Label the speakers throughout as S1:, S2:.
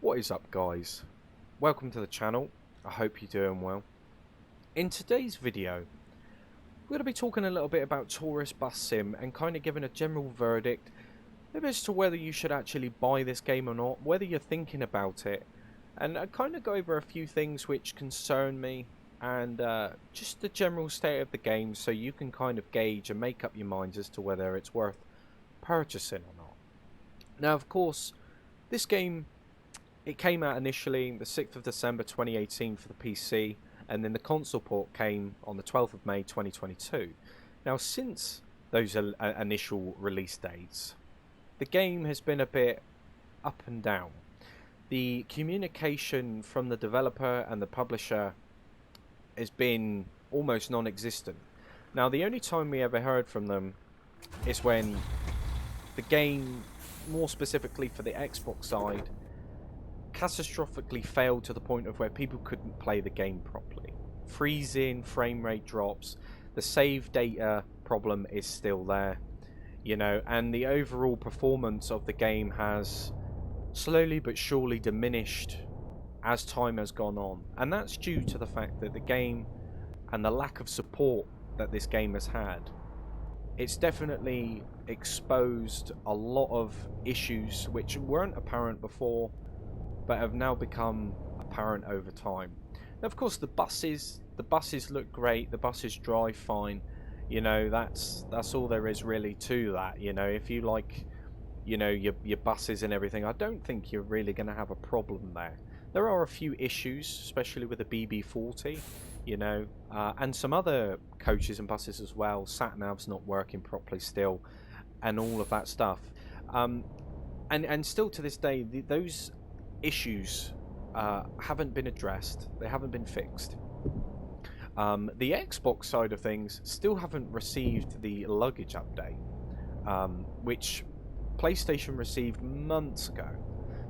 S1: What is up, guys? Welcome to the channel. I hope you're doing well. In today's video, we're going to be talking a little bit about Tourist Bus Sim and kind of giving a general verdict maybe as to whether you should actually buy this game or not, whether you're thinking about it, and I kind of go over a few things which concern me and just the general state of the game so you can kind of gauge and make up your minds as to whether it's worth purchasing or not. Now, of course, this game, it came out initially the 6th of December 2018 for the PC, and then the console port came on the 12th of May 2022. Now, since those initial release dates, the game has been a bit up and down. The communication from the developer and the publisher has been almost non-existent. Now, the only time we ever heard from them is when the game, more specifically for the Xbox side, catastrophically failed to the point of where people couldn't play the game properly. Freezing, frame rate drops, the save data problem is still there, you know, and the overall performance of the game has slowly but surely diminished as time has gone on. And that's due to the fact that the game and the lack of support that this game has had, it's definitely exposed a lot of issues which weren't apparent before but have now become apparent over time. Now, of course, the buses look great. The buses drive fine. You know, that's all there is really to that. You know, if you like, you know, your buses and everything, I don't think you're really going to have a problem there. There are a few issues, especially with the BB40, you know, and some other coaches and buses as well. Sat-nav's not working properly still, and all of that stuff. And still to this day, those issues haven't been addressed. They haven't been fixed. The Xbox side of things still haven't received the luggage update, which PlayStation received months ago.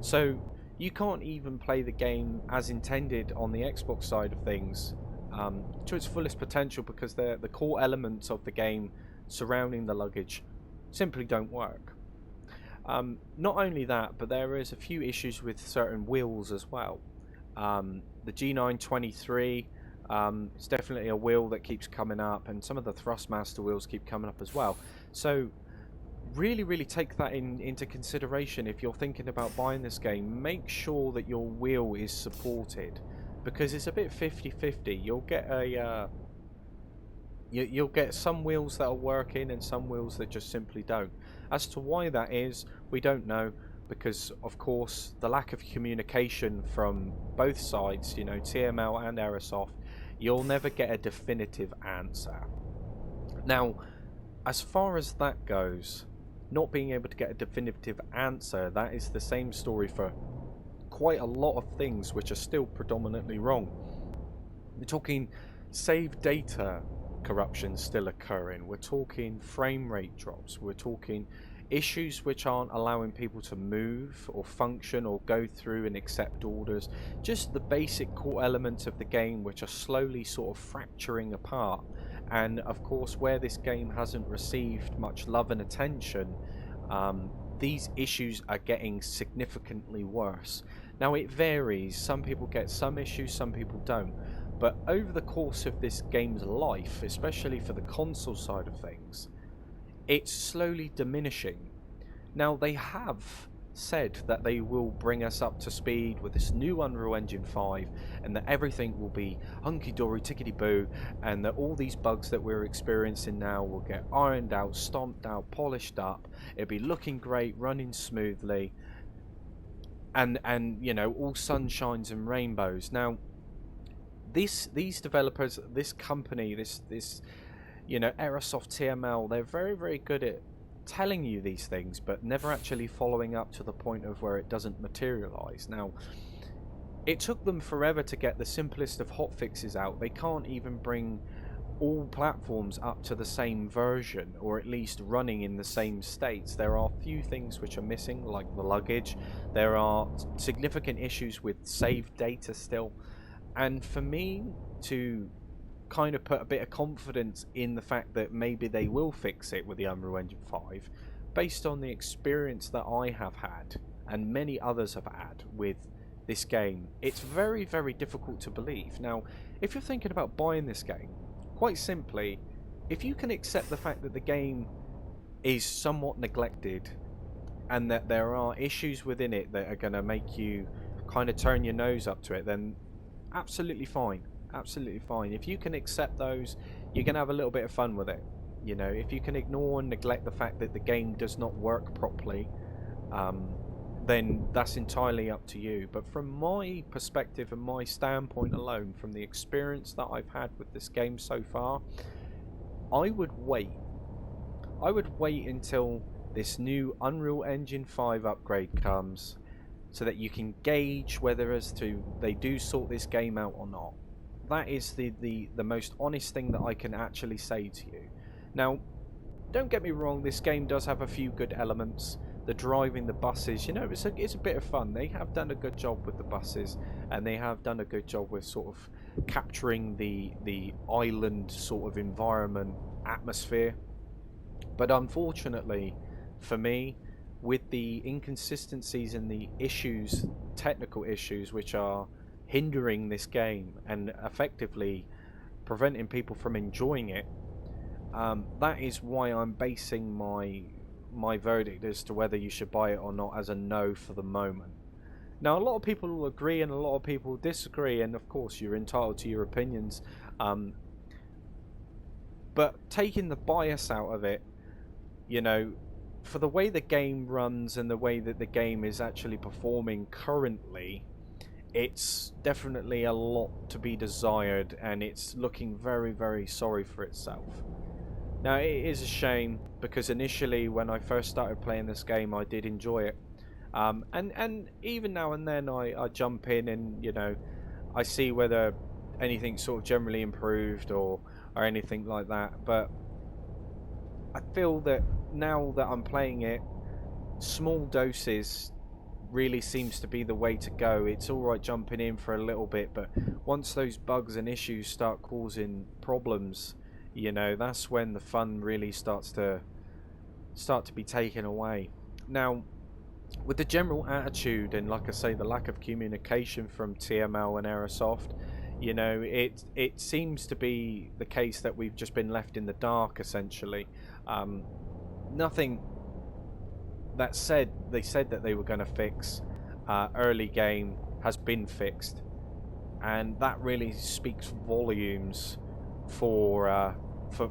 S1: So you can't even play the game as intended on the Xbox side of things to its fullest potential because the core elements of the game surrounding the luggage simply don't work. Not only that, but there is a few issues with certain wheels as well. The G923 is definitely a wheel that keeps coming up, and some of the Thrustmaster wheels keep coming up as well. So really take that into consideration if you're thinking about buying this game. Make sure that your wheel is supported, because it's a bit 50-50. You'll get a you'll get some wheels that are working and some wheels that just simply don't. As to why that is, we don't know, because of course the lack of communication from both sides, you know, TML and Aerosoft, you'll never get a definitive answer. Now, as far as that goes, not being able to get a definitive answer, that is the same story for quite a lot of things which are still predominantly wrong. We're talking save data corruption still occurring. We're talking frame rate drops. We're talking issues which aren't allowing people to move or function or go through and accept orders. Just the basic core elements of the game which are slowly sort of fracturing apart. And of course, where this game hasn't received much love and attention, these issues are getting significantly worse. Now, it varies. Some people get some issues, some people don't. But over the course of this game's life, especially for the console side of things, it's slowly diminishing. Now, they have said that they will bring us up to speed with this new Unreal Engine 5, and that everything will be hunky-dory, tickety-boo, and that all these bugs that we're experiencing now will get ironed out, stomped out, polished up. It'll be looking great, running smoothly, and you know, all sunshines and rainbows. Now, these developers, this company, this you know, Aerosoft TML, they're very good at telling you these things, but never actually following up to the point of where it doesn't materialize. Now, it took them forever to get the simplest of hotfixes out. They can't even bring all platforms up to the same version, or at least running in the same states. There are few things which are missing, like the luggage. There are significant issues with save data still. And for me to kind of put a bit of confidence in the fact that maybe they will fix it with the Unreal Engine 5, based on the experience that I have had and many others have had with this game, it's very, very difficult to believe. Now, if you're thinking about buying this game, quite simply, if you can accept the fact that the game is somewhat neglected and that there are issues within it that are going to make you kind of turn your nose up to it, then absolutely fine. Absolutely fine. If you can accept those, you're going to have a little bit of fun with it. You know, if you can ignore and neglect the fact that the game does not work properly, then that's entirely up to you. But from my perspective and my standpoint alone, from the experience that I've had with this game so far, I would wait. I would wait until this new Unreal Engine 5 upgrade comes so that you can gauge whether as to they do sort this game out or not. That is the most honest thing that I can actually say to you. Now, don't get me wrong, this game does have a few good elements. The driving the buses, you know, it's a bit of fun. They have done a good job with the buses, and they have done a good job with sort of capturing the island sort of environment atmosphere. But unfortunately, for me, with the inconsistencies and the issues, technical issues, which are hindering this game and effectively preventing people from enjoying it, that is why I'm basing my verdict as to whether you should buy it or not as a no for the moment. Now, a lot of people will agree and a lot of people disagree, and of course you're entitled to your opinions, but taking the bias out of it, you know, for the way the game runs and the way that the game is actually performing currently, it's definitely a lot to be desired, and it's looking very, very sorry for itself. Now, it is a shame because initially when I first started playing this game I did enjoy it, and even now and then I jump in and, you know, I see whether anything sort of generally improved or anything like that, but I feel that now that I'm playing it, small doses really seems to be the way to go. It's alright jumping in for a little bit, but once those bugs and issues start causing problems, you know, that's when the fun really starts to be taken away. Now, with the general attitude and, like I say, the lack of communication from TML and Aerosoft, you know, it seems to be the case that we've just been left in the dark, essentially. Nothing that said they said that they were going to fix early game has been fixed, and that really speaks volumes for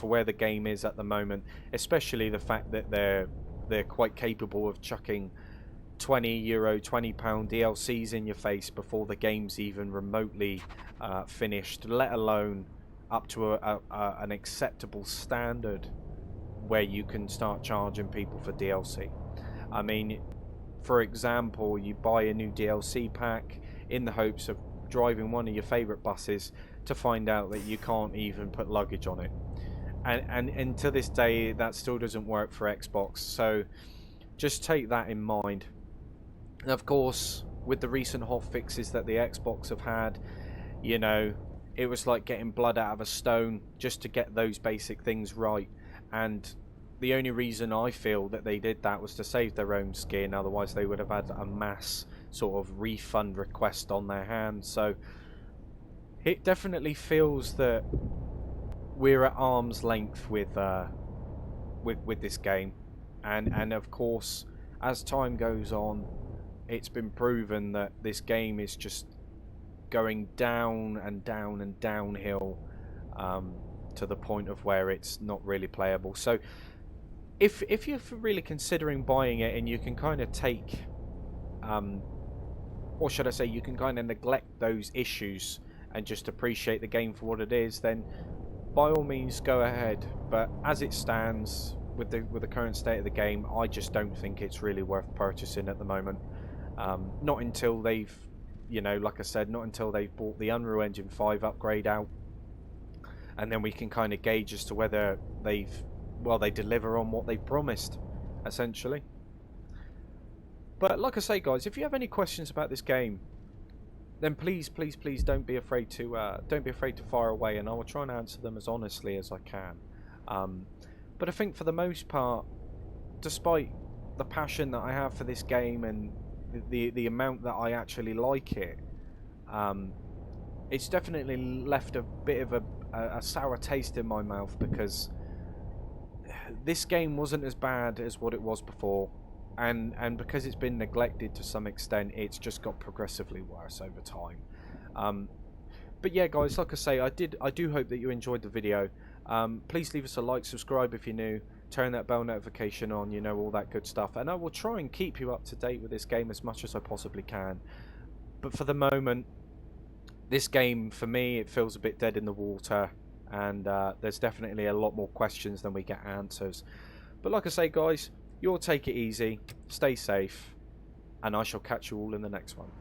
S1: where the game is at the moment, especially the fact that they're quite capable of chucking €20, £20 DLCs in your face before the game's even remotely finished, let alone up to an acceptable standard where you can start charging people for DLC. I mean, for example, you buy a new DLC pack in the hopes of driving one of your favourite buses to find out that you can't even put luggage on it. And to this day, that still doesn't work for Xbox, so just take that in mind. And of course, with the recent hotfixes that the Xbox have had, you know, it was like getting blood out of a stone just to get those basic things right. And the only reason I feel that they did that was to save their own skin, otherwise they would have had a mass sort of refund request on their hands. So it definitely feels that we're at arm's length with this game, and of course, as time goes on, it's been proven that this game is just going down and down and downhill, to the point of where it's not really playable. So if you're really considering buying it and you can kind of take, or should I say, you can kind of neglect those issues and just appreciate the game for what it is, then by all means go ahead. But as it stands, with the current state of the game, I just don't think it's really worth purchasing at the moment. Not until they've, you know, like I said, not until they've brought the Unreal Engine 5 upgrade out, and then we can kind of gauge as to whether they deliver on what they've promised, essentially. But like I say, guys, if you have any questions about this game, then please don't be afraid to fire away, and I will try and answer them as honestly as I can. But I think for the most part, despite the passion that I have for this game and the amount that I actually like it, it's definitely left a bit of a sour taste in my mouth, because this game wasn't as bad as what it was before, and because it's been neglected to some extent, it's just got progressively worse over time. But yeah, guys, like I say, I do hope that you enjoyed the video. Please leave us a like, subscribe if you're new, turn that bell notification on, you know, all that good stuff, and I will try and keep you up to date with this game as much as I possibly can. But for the moment, this game, for me, it feels a bit dead in the water, and there's definitely a lot more questions than we get answers. But like I say, guys, you'll take it easy, stay safe, and I shall catch you all in the next one.